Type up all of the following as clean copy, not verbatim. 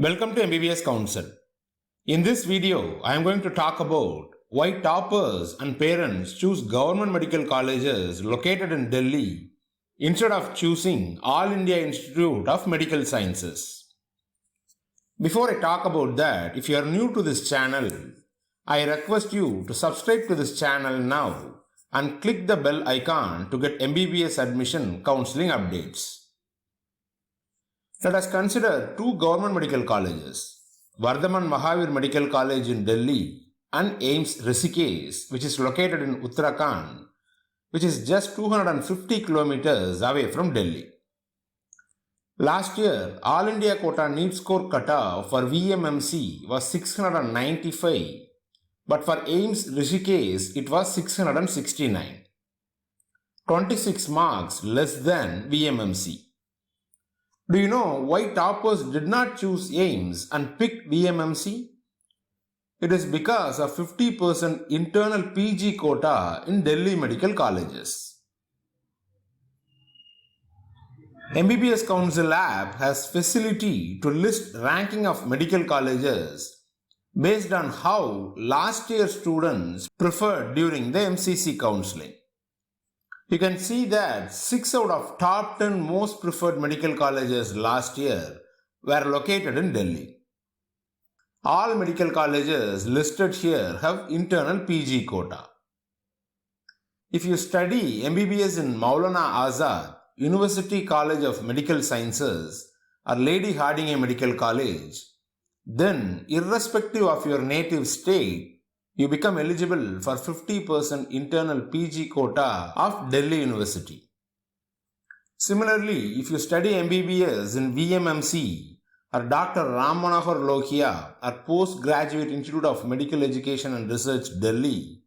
Welcome to MBBS Council. In this video, I am going to talk about why toppers and parents choose government medical colleges located in Delhi instead of choosing All India Institute of Medical Sciences. Before I talk about that, if you are new to this channel, I request you to subscribe to this channel now and click the bell icon to get MBBS admission counseling updates. Let us consider two government medical colleges, Vardhaman Mahavir Medical College in Delhi and AIIMS Rishikesh, which is located in Uttarakhand, which is just 250 kilometers away from Delhi. Last year, All India quota NEET score cutoff for VMMC was 695, but for AIIMS Rishikesh it was 669, 26 marks less than VMMC. Do you know why toppers did not choose AIIMS and picked VMMC? It is because of 50% internal PG quota in Delhi medical colleges. MBBS Council app has facility to list ranking of medical colleges based on how last year students preferred during the MCC counseling. You can see that 6 out of top 10 most preferred medical colleges last year were located in Delhi. All medical colleges listed here have internal PG quota. If you study MBBS in Maulana Azad, University College of Medical Sciences or Lady Hardinge Medical College, then irrespective of your native state, you become eligible for 50% internal PG quota of Delhi University. Similarly, if you study MBBS in VMMC or Dr. Ram Manohar Lohia or Postgraduate Institute of Medical Education and Research, Delhi,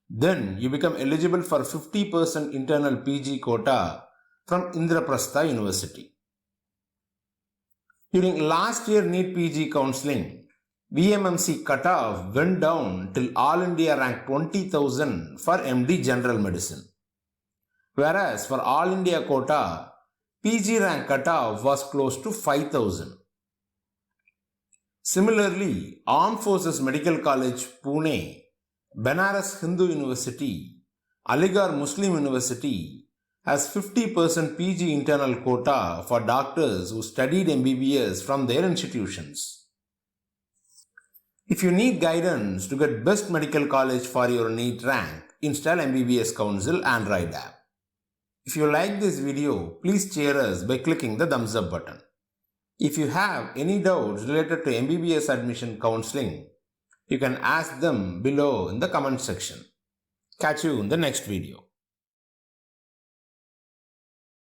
then you become eligible for 50% internal PG quota from Indraprastha University. During last year NEET PG counseling, VMMC cutoff went down till All India ranked 20,000 for MD General Medicine. Whereas for All India quota, PG rank cutoff was close to 5,000. Similarly, Armed Forces Medical College, Pune, Banaras Hindu University, Aligarh Muslim University has 50% PG internal quota for doctors who studied MBBS from their institutions. If you need guidance to get best medical college for your NEET rank, install MBBS Council Android app. If you like this video, please cheer us by clicking the thumbs up button. If you have any doubts related to MBBS admission counseling, you can ask them below in the comment section. Catch you in the next video.